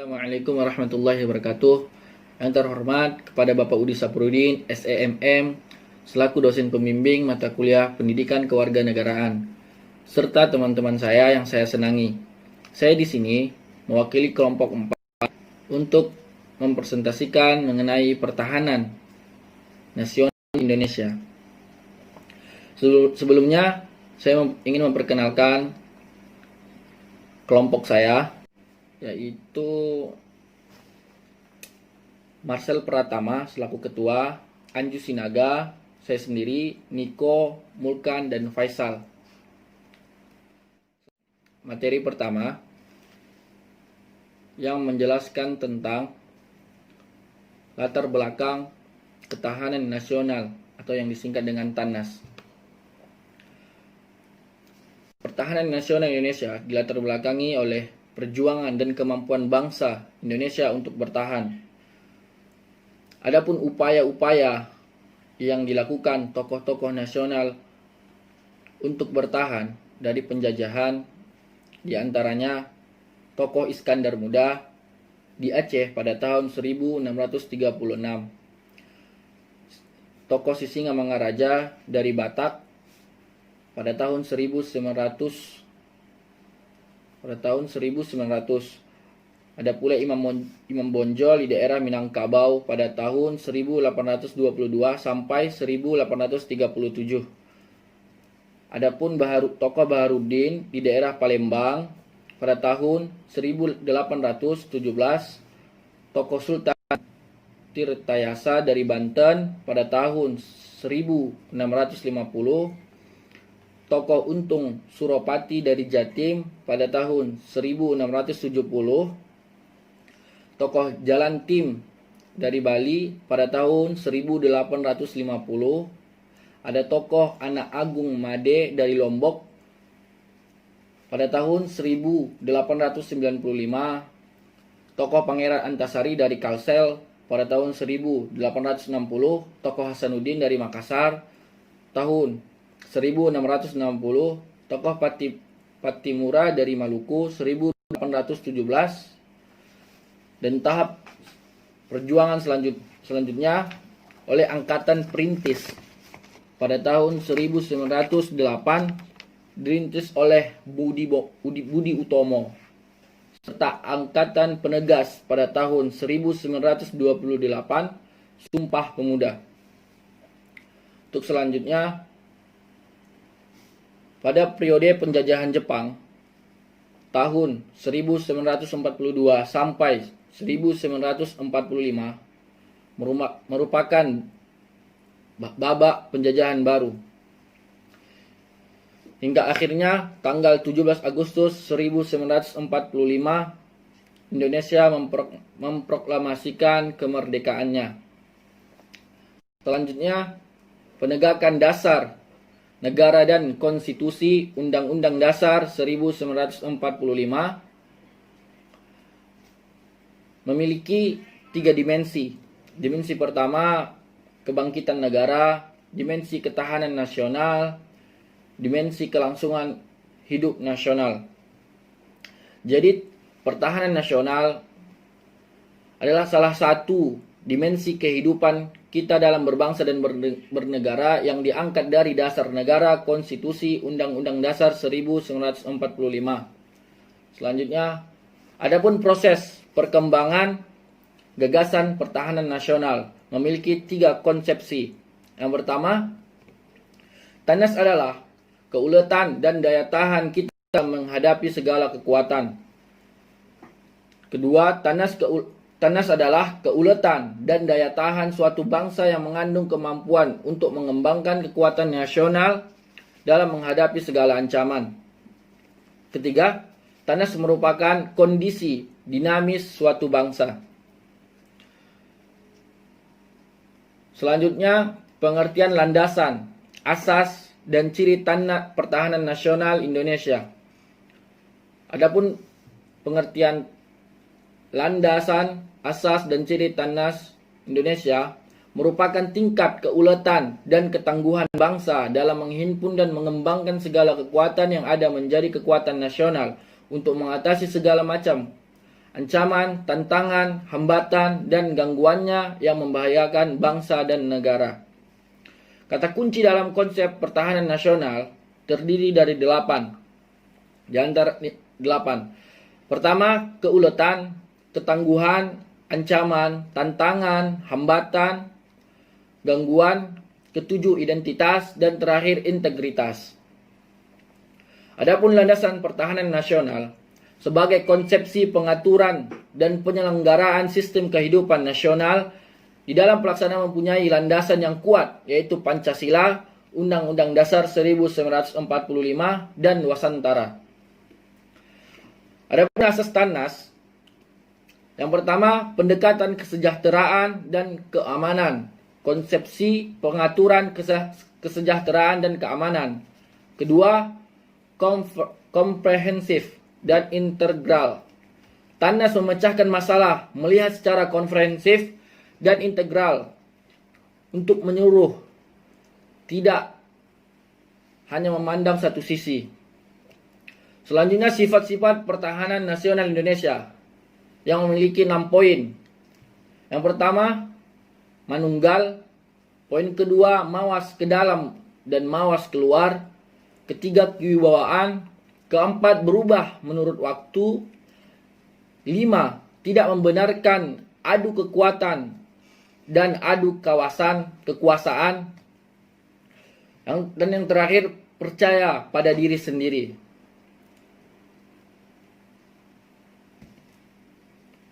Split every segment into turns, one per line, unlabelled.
Assalamualaikum warahmatullahi wabarakatuh. Yang terhormat kepada Bapak Udi Saprudin, SEMM, selaku dosen pembimbing mata kuliah Pendidikan Kewarganegaraan, serta teman-teman saya yang saya senangi. Saya di sini mewakili kelompok 4 untuk mempresentasikan mengenai pertahanan nasional Indonesia. Sebelumnya, saya ingin memperkenalkan kelompok saya, yaitu Marcel Pratama selaku ketua, Anju Sinaga, saya sendiri, Niko, Mulkan, dan Faisal. Materi pertama yang menjelaskan tentang latar belakang ketahanan nasional atau yang disingkat dengan TANNAS. Pertahanan nasional Indonesia dilatar belakangi oleh perjuangan dan kemampuan bangsa Indonesia untuk bertahan. Adapun upaya-upaya yang dilakukan tokoh-tokoh nasional untuk bertahan dari penjajahan, diantaranya tokoh Iskandar Muda di Aceh pada tahun 1636, tokoh Sisingamangaraja dari Batak pada tahun 1900. Ada pula Imam Bonjol di daerah Minangkabau pada tahun 1822 sampai 1837. Adapun tokoh Baharudin di daerah Palembang pada tahun 1817, tokoh Sultan Tirtayasa dari Banten pada tahun 1650, tokoh Untung Suropati dari Jatim pada tahun 1670, tokoh Jalan Tim dari Bali pada tahun 1850, ada tokoh Anak Agung Made dari Lombok pada tahun 1895, tokoh Pangeran Antasari dari Kalsel pada tahun 1860, tokoh Hasanuddin dari Makassar tahun 1660, tokoh Patimura dari Maluku 1817, dan tahap perjuangan selanjutnya oleh Angkatan Perintis pada tahun 1908 dirintis oleh Budi Utomo, serta Angkatan Penegas pada tahun 1928 Sumpah Pemuda. Untuk selanjutnya, pada periode penjajahan Jepang tahun 1942 sampai 1945 merupakan babak penjajahan baru. Hingga akhirnya tanggal 17 Agustus 1945 Indonesia memproklamasikan kemerdekaannya. Selanjutnya, penegakan dasar negara dan konstitusi Undang-Undang Dasar 1945 memiliki 3 dimensi. Dimensi pertama, kebangkitan negara; dimensi ketahanan nasional; dimensi kelangsungan hidup nasional. Jadi, pertahanan nasional adalah salah satu dimensi kehidupan kita dalam berbangsa dan bernegara yang diangkat dari dasar negara, konstitusi, Undang-Undang Dasar 1945. Selanjutnya, adapun proses perkembangan gagasan pertahanan nasional memiliki 3 konsepsi. Yang pertama, TANNAS adalah keuletan dan daya tahan kita menghadapi segala kekuatan. Kedua, TANNAS adalah keuletan dan daya tahan suatu bangsa yang mengandung kemampuan untuk mengembangkan kekuatan nasional dalam menghadapi segala ancaman. Ketiga, TANNAS merupakan kondisi dinamis suatu bangsa. Selanjutnya, pengertian landasan, asas, dan ciri TANNAS pertahanan nasional Indonesia. Adapun pengertian landasan, asas, dan ciri TANNAS Indonesia merupakan tingkat keuletan dan ketangguhan bangsa dalam menghimpun dan mengembangkan segala kekuatan yang ada menjadi kekuatan nasional untuk mengatasi segala macam ancaman, tantangan, hambatan, dan gangguannya yang membahayakan bangsa dan negara. Kata kunci dalam konsep pertahanan nasional terdiri dari 8. Di antara 8. Pertama, keuletan, ketangguhan, ancaman, tantangan, hambatan, gangguan. Ketujuh, identitas, dan terakhir integritas. Adapun landasan pertahanan nasional sebagai konsepsi pengaturan dan penyelenggaraan sistem kehidupan nasional di dalam pelaksanaan mempunyai landasan yang kuat, yaitu Pancasila, Undang-Undang Dasar 1945, dan Nusantara. Adapun asas TANAS, yang pertama, pendekatan kesejahteraan dan keamanan, konsepsi pengaturan kesejahteraan dan keamanan. Kedua, komprehensif dan integral. TANAS memecahkan masalah, melihat secara komprehensif dan integral untuk menyeluruh, tidak hanya memandang satu sisi. Selanjutnya, sifat-sifat pertahanan nasional Indonesia yang memiliki 6 poin. Yang pertama, manunggal. Poin kedua, mawas ke dalam dan mawas keluar. Ketiga, kewibawaan. Keempat, berubah menurut waktu. 5, tidak membenarkan adu kekuatan dan adu kekuasaan. Dan yang terakhir, percaya pada diri sendiri.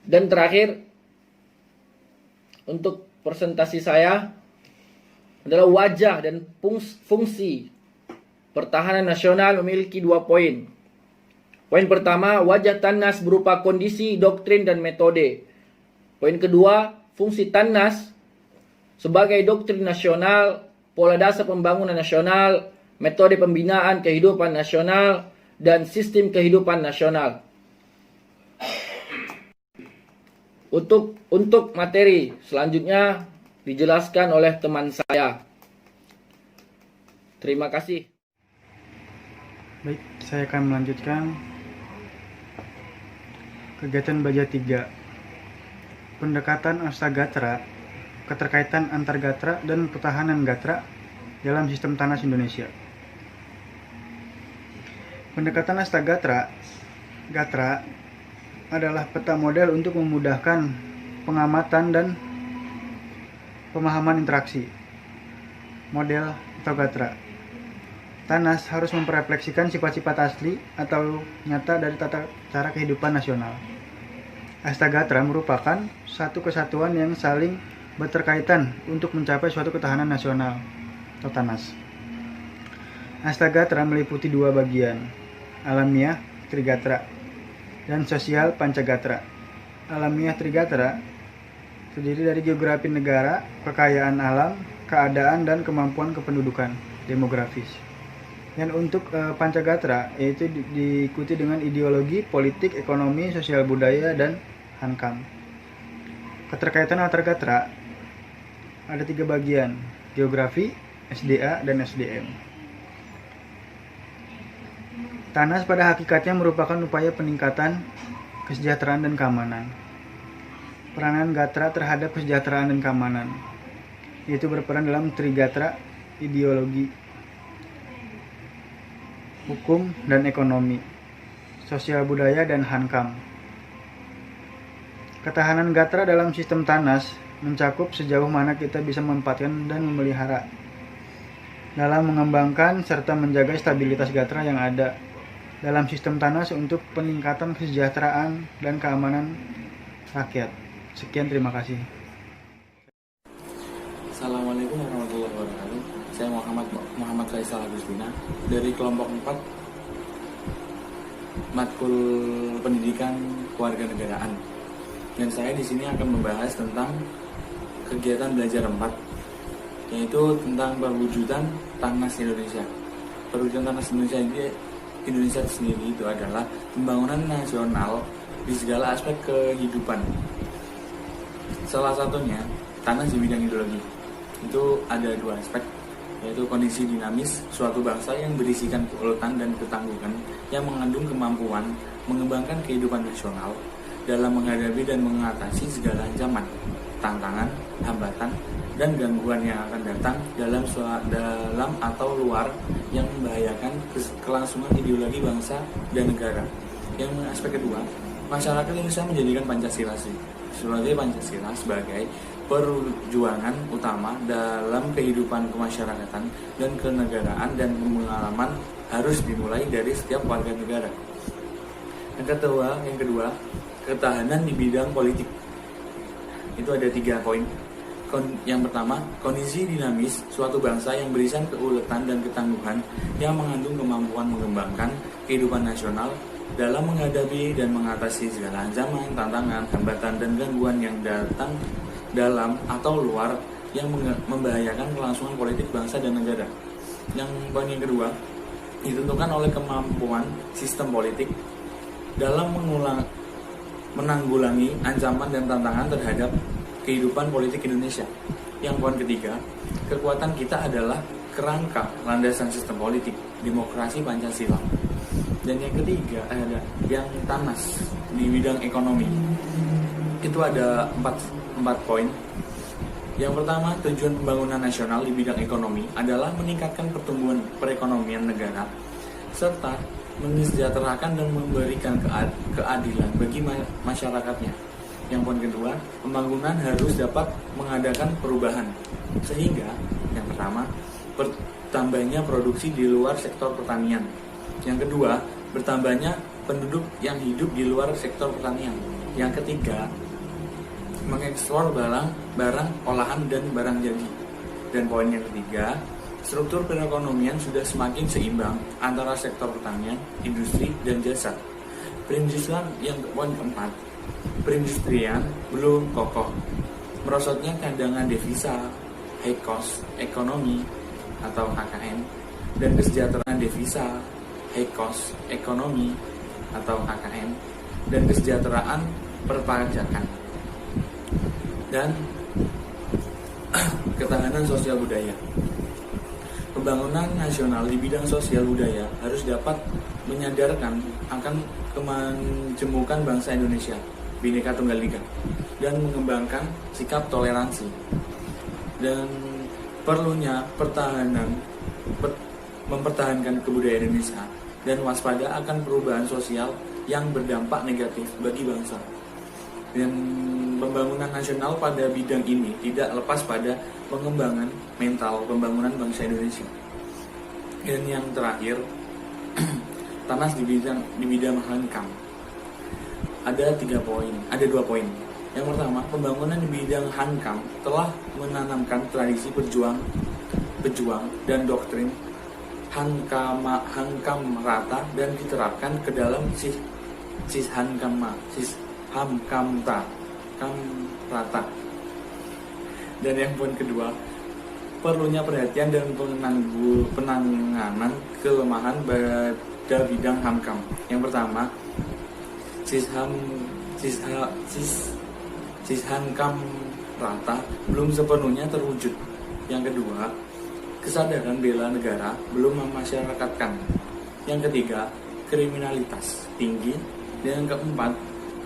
Dan terakhir, untuk presentasi saya adalah wajah dan fungsi pertahanan nasional memiliki 2 poin. Poin pertama, wajah TANAS berupa kondisi, doktrin, dan metode. Poin kedua, fungsi TANAS sebagai doktrin nasional, pola dasar pembangunan nasional, metode pembinaan kehidupan nasional, dan sistem kehidupan nasional. Untuk materi selanjutnya dijelaskan oleh teman saya. Terima kasih.
Baik, saya akan melanjutkan kegiatan baja 3. Pendekatan Astagatra, keterkaitan antar Gatra dan pertahanan Gatra dalam sistem TANAS Indonesia. Pendekatan Astagatra adalah peta model untuk memudahkan pengamatan dan pemahaman interaksi model atau Gatra. TANAS harus memperefleksikan sifat-sifat asli atau nyata dari tata cara kehidupan nasional. Astagatra merupakan satu kesatuan yang saling berterkaitan untuk mencapai suatu ketahanan nasional atau TANAS. Astagatra meliputi 2 bagian, alamiah Trigatra dan sosial Pancagatra. Alamiah Trigatra terdiri dari geografi negara, kekayaan alam, keadaan, dan kemampuan kependudukan demografis. Dan untuk Pancagatra yaitu diikuti dengan ideologi, politik, ekonomi, sosial budaya, dan hankam. Keterkaitan antar Gatra ada 3 bagian, geografi, SDA, dan SDM. TANAS pada hakikatnya merupakan upaya peningkatan kesejahteraan dan keamanan. Peranan Gatra terhadap kesejahteraan dan keamanan, yaitu berperan dalam Trigatra, ideologi, hukum dan ekonomi, sosial budaya, dan hankam. Ketahanan Gatra dalam sistem TANAS mencakup sejauh mana kita bisa memanfaatkan dan memelihara dalam mengembangkan serta menjaga stabilitas Gatra yang ada dalam sistem TANAS untuk peningkatan kesejahteraan dan keamanan rakyat. Sekian, terima kasih.
Assalamualaikum warahmatullahi wabarakatuh. Saya Muhammad Faisal Agustina dari kelompok 4 matkul pendidikan kewarganegaraan. Dan saya di sini akan membahas tentang kegiatan belajar 4, yaitu tentang perwujudan TANAS Indonesia. Perwujudan TANAS Indonesia sendiri itu adalah pembangunan nasional di segala aspek kehidupan. Salah satunya TANAS di bidang ideologi. Itu ada 2 aspek, yaitu kondisi dinamis suatu bangsa yang berisikan keuletan dan ketangguhan yang mengandung kemampuan mengembangkan kehidupan nasional dalam menghadapi dan mengatasi segala ancaman, tantangan, hambatan, dan gangguan yang akan datang dalam atau luar yang membahayakan kelangsungan ideologi bangsa dan negara. Yang aspek kedua, masyarakat Indonesia menjadikan Pancasila sebagai perjuangan utama dalam kehidupan kemasyarakatan dan kenegaraan, dan pengalaman harus dimulai dari setiap warga negara. Yang kedua, ketahanan di bidang politik. Itu ada 3 poin. Yang pertama, kondisi dinamis suatu bangsa yang berisian keuletan dan ketangguhan yang mengandung kemampuan mengembangkan kehidupan nasional dalam menghadapi dan mengatasi segala ancaman, tantangan, hambatan, dan gangguan yang datang dalam atau luar yang membahayakan kelangsungan politik bangsa dan negara. Yang poin yang kedua, ditentukan oleh kemampuan sistem politik dalam menanggulangi ancaman dan tantangan terhadap kehidupan politik Indonesia. Yang poin ketiga, kekuatan kita adalah kerangka landasan sistem politik, demokrasi Pancasila. Dan yang ketiga ada yang TANAS di bidang ekonomi. Itu ada 4 poin. Yang pertama, tujuan pembangunan nasional di bidang ekonomi adalah meningkatkan pertumbuhan perekonomian negara serta mensejahterakan dan memberikan keadilan bagi masyarakatnya. Yang poin kedua, pembangunan harus dapat mengadakan perubahan sehingga yang pertama, bertambahnya produksi di luar sektor pertanian. Yang kedua, bertambahnya penduduk yang hidup di luar sektor pertanian. Yang ketiga, mengekspor barang olahan dan barang jadi. Dan poin yang ketiga, struktur perekonomian sudah semakin seimbang antara sektor pertanian, industri, dan jasa. Perindustrian yang poin keempat, perindustrian belum kokoh. Merosotnya cadangan devisa, high cost ekonomi atau HKM, dan kesejahteraan devisa, high cost ekonomi atau HKM, dan kesejahteraan perpajakan, dan ketahanan sosial budaya. Pembangunan nasional di bidang sosial budaya harus dapat menyadarkan akan kemajemukan bangsa Indonesia, Bhinneka Tunggal Ika, dan mengembangkan sikap toleransi. Dan perlunya mempertahankan kebudayaan Indonesia dan waspada akan perubahan sosial yang berdampak negatif bagi bangsa. Dan pembangunan nasional pada bidang ini tidak lepas pada pengembangan mental pembangunan bangsa Indonesia. Dan yang terakhir, TANAS di bidang HANKAM. Ada 2 poin. Yang pertama, pembangunan di bidang HANKAM telah menanamkan tradisi pejuang dan doktrin HANKAM rata dan diterapkan ke dalam HAMKAMTA rata. Dan yang poin kedua, perlunya perhatian dan penanganan kelemahan pada bidang HAMKAM. Yang pertama, HANKAM rata belum sepenuhnya terwujud. Yang kedua, kesadaran bela negara belum memasyarakatkan. Yang ketiga, kriminalitas tinggi. Dan yang keempat,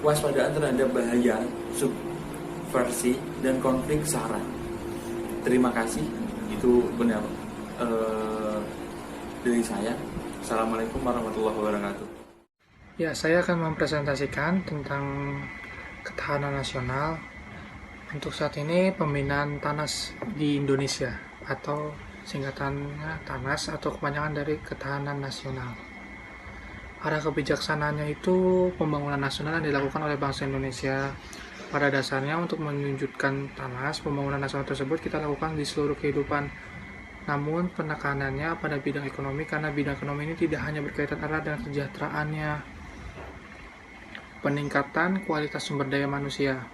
waspadaan terhadap bahaya subversi dan konflik SARA. Terima kasih. Itu benar dari saya. Assalamualaikum warahmatullahi wabarakatuh.
Ya, saya akan mempresentasikan tentang ketahanan nasional. Untuk saat ini pembinaan TANAS di Indonesia atau singkatannya TANAS atau kepanjangan dari Ketahanan Nasional. Arah kebijaksanaannya itu pembangunan nasional yang dilakukan oleh bangsa Indonesia. Pada dasarnya untuk mewujudkan TANAS, pembangunan nasional tersebut kita lakukan di seluruh kehidupan. Namun penekanannya pada bidang ekonomi karena bidang ekonomi ini tidak hanya berkaitan erat dengan kesejahteraannya. Peningkatan kualitas sumber daya manusia.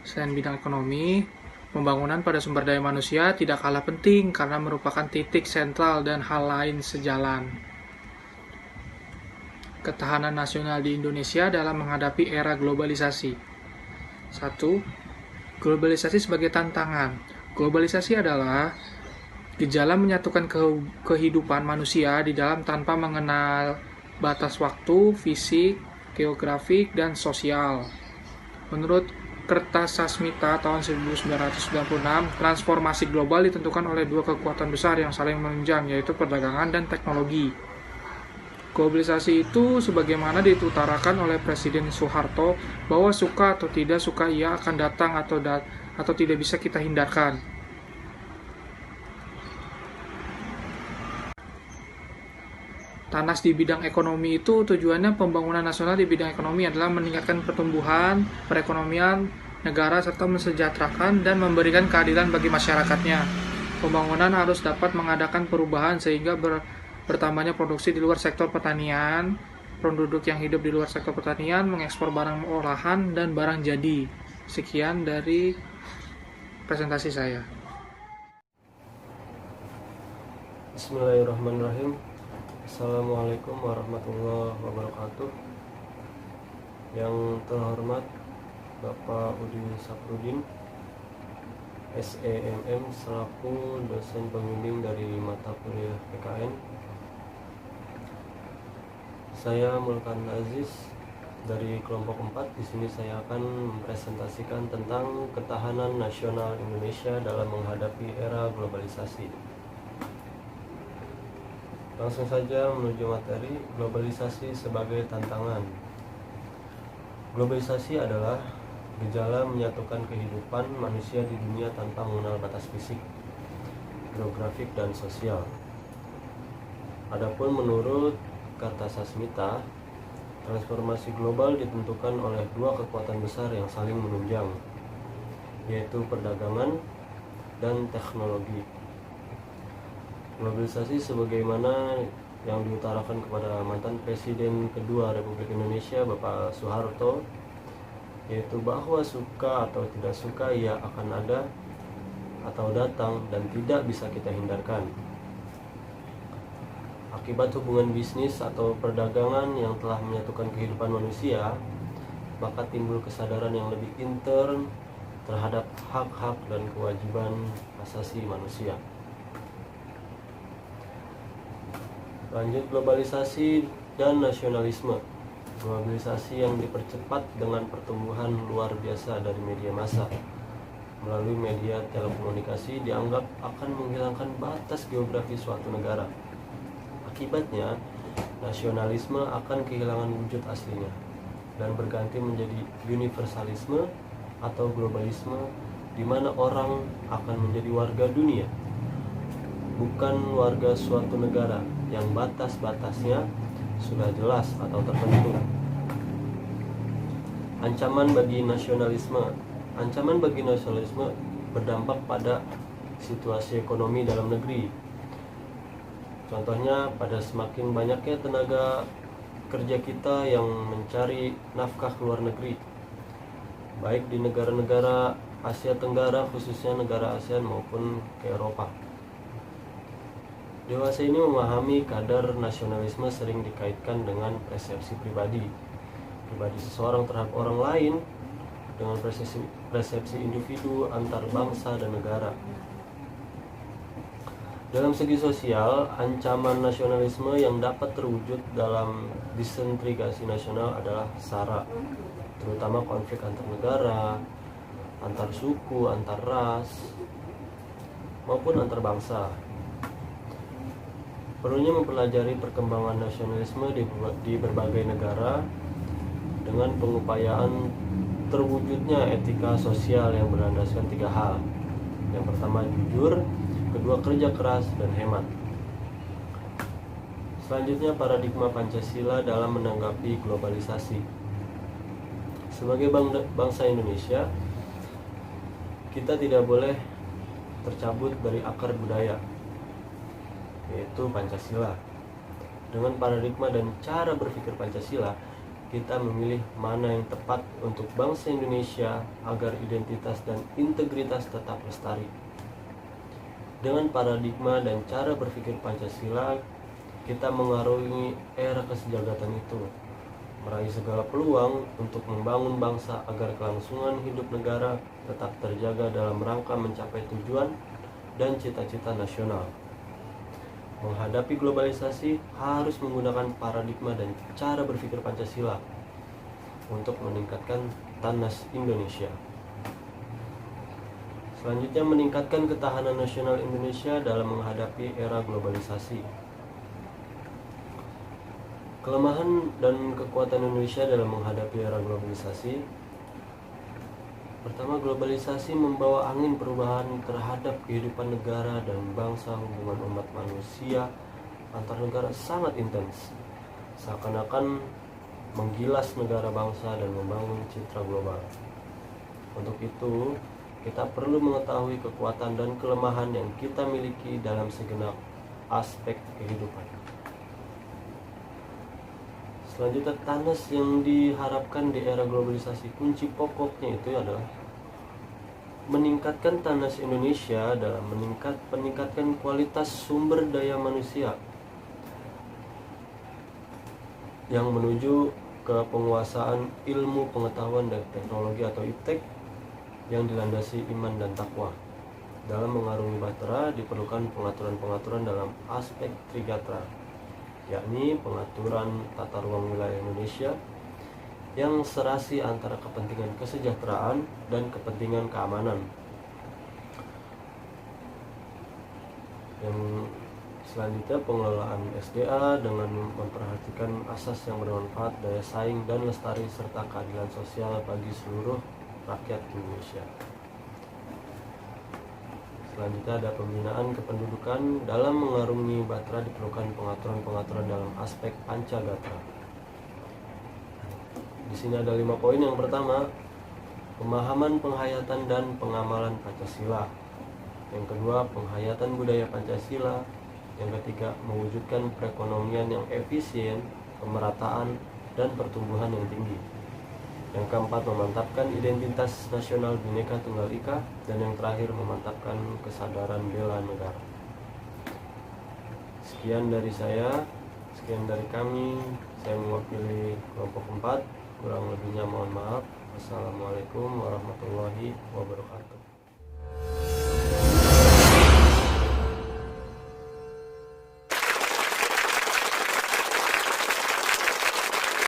Selain bidang ekonomi, pembangunan pada sumber daya manusia tidak kalah penting karena merupakan titik sentral dan hal lain sejalan. Ketahanan nasional di Indonesia dalam menghadapi era globalisasi. 1. Globalisasi sebagai tantangan. Globalisasi adalah gejala menyatukan kehidupan manusia di dalam tanpa mengenal batas waktu, fisik, geografik, dan sosial. Menurut Kertasasmita tahun 1996, transformasi global ditentukan oleh dua kekuatan besar yang saling menunjang, yaitu perdagangan dan teknologi. Globalisasi itu sebagaimana diutarakan oleh Presiden Soeharto bahwa suka atau tidak suka ia akan datang atau tidak bisa kita hindarkan. TANAS di bidang ekonomi itu tujuannya pembangunan nasional di bidang ekonomi adalah meningkatkan pertumbuhan, perekonomian negara serta mensejahterakan dan memberikan keadilan bagi masyarakatnya. Pembangunan harus dapat mengadakan perubahan sehingga bertambahnya produksi di luar sektor pertanian, penduduk yang hidup di luar sektor pertanian, mengekspor barang olahan dan barang jadi. Sekian dari presentasi saya.
Bismillahirrahmanirrahim. Assalamualaikum warahmatullahi wabarakatuh. Yang terhormat Bapak Udi Saprudin, SEMM, selaku dosen pembimbing dari mata kuliah PKN. Saya Mulkan Aziz dari kelompok 4. Di sini saya akan mempresentasikan tentang ketahanan nasional Indonesia dalam menghadapi era globalisasi. Langsung saja menuju materi, globalisasi sebagai tantangan. Globalisasi adalah gejala menyatukan kehidupan manusia di dunia tanpa mengenal batas fisik, geografik, dan sosial. Adapun menurut Kertasasmita, transformasi global ditentukan oleh dua kekuatan besar yang saling menunjang, yaitu perdagangan dan teknologi. Globalisasi sebagaimana yang diutarakan kepada mantan Presiden kedua Republik Indonesia Bapak Soeharto, yaitu bahwa suka atau tidak suka ia akan ada atau datang dan tidak bisa kita hindarkan. Akibat hubungan bisnis atau perdagangan yang telah menyatukan kehidupan manusia, maka timbul kesadaran yang lebih intern terhadap hak-hak dan kewajiban asasi manusia. Lanjut, globalisasi dan nasionalisme. Globalisasi yang dipercepat dengan pertumbuhan luar biasa dari media massa melalui media telekomunikasi dianggap akan menghilangkan batas geografi suatu negara. Akibatnya, nasionalisme akan kehilangan wujud aslinya dan berganti menjadi universalisme atau globalisme, di mana orang akan menjadi warga dunia, bukan warga suatu negara yang batas-batasnya sudah jelas atau tertentu. Ancaman bagi nasionalisme berdampak pada situasi ekonomi dalam negeri. Contohnya, pada semakin banyaknya tenaga kerja kita yang mencari nafkah ke luar negeri, baik di negara-negara Asia Tenggara, khususnya negara ASEAN maupun ke Eropa. Dewasa ini memahami kadar nasionalisme sering dikaitkan dengan persepsi pribadi seseorang terhadap orang lain dengan persepsi individu, antar bangsa dan negara. Dalam segi sosial, ancaman nasionalisme yang dapat terwujud dalam disintegrasi nasional adalah SARA, terutama konflik antar negara, antar suku, antar ras, maupun antar bangsa. Perlunya mempelajari perkembangan nasionalisme di berbagai negara dengan pengupayaan terwujudnya etika sosial yang berlandaskan 3 hal. Yang pertama, jujur, kedua, kerja keras, dan hemat. Selanjutnya, paradigma Pancasila dalam menanggapi globalisasi. Sebagai bangsa Indonesia, kita tidak boleh tercabut dari akar budaya, yaitu Pancasila. Dengan paradigma dan cara berpikir Pancasila, kita memilih mana yang tepat untuk bangsa Indonesia agar identitas dan integritas tetap lestari. Dengan paradigma dan cara berpikir Pancasila, kita mengarungi era kesejahtera itu, meraih segala peluang untuk membangun bangsa agar kelangsungan hidup negara tetap terjaga dalam rangka mencapai tujuan dan cita-cita nasional. Menghadapi globalisasi harus menggunakan paradigma dan cara berpikir Pancasila untuk meningkatkan TANAS Indonesia. Selanjutnya, meningkatkan ketahanan nasional Indonesia dalam menghadapi era globalisasi. Kelemahan dan kekuatan Indonesia dalam menghadapi era globalisasi. Pertama, globalisasi membawa angin perubahan terhadap kehidupan negara dan bangsa. Hubungan umat manusia antar negara sangat intens, seakan-akan menggilas negara bangsa dan membangun citra global. Untuk itu, kita perlu mengetahui kekuatan dan kelemahan yang kita miliki dalam segenap aspek kehidupan. Selanjutnya, TANAS yang diharapkan di era globalisasi, kunci pokoknya itu adalah meningkatkan TANAS Indonesia dalam meningkatkan kualitas sumber daya manusia yang menuju ke penguasaan ilmu pengetahuan dan teknologi atau IPTEK yang dilandasi iman dan takwa. Dalam mengarungi bahtera diperlukan pengaturan-pengaturan dalam aspek Trigatra, yakni pengaturan tata ruang wilayah Indonesia yang serasi antara kepentingan kesejahteraan dan kepentingan keamanan. Yang selanjutnya, pengelolaan SDA dengan memperhatikan asas yang bermanfaat, daya saing dan lestari, serta keadilan sosial bagi seluruh rakyat Indonesia. Selanjutnya ada pembinaan kependudukan. Dalam mengarungi bahtera diperlukan pengaturan-pengaturan dalam aspek Pancagatra. Di sini ada 5 poin. Yang pertama, pemahaman, penghayatan dan pengamalan Pancasila. Yang kedua, penghayatan budaya Pancasila. Yang ketiga, mewujudkan perekonomian yang efisien, pemerataan dan pertumbuhan yang tinggi. Yang keempat, memantapkan identitas nasional Bhinneka Tunggal Ika. Dan yang terakhir, memantapkan kesadaran bela negara. Sekian dari saya, sekian dari kami. Saya mewakili kelompok 4. Kurang lebihnya mohon maaf. Wassalamualaikum warahmatullahi wabarakatuh.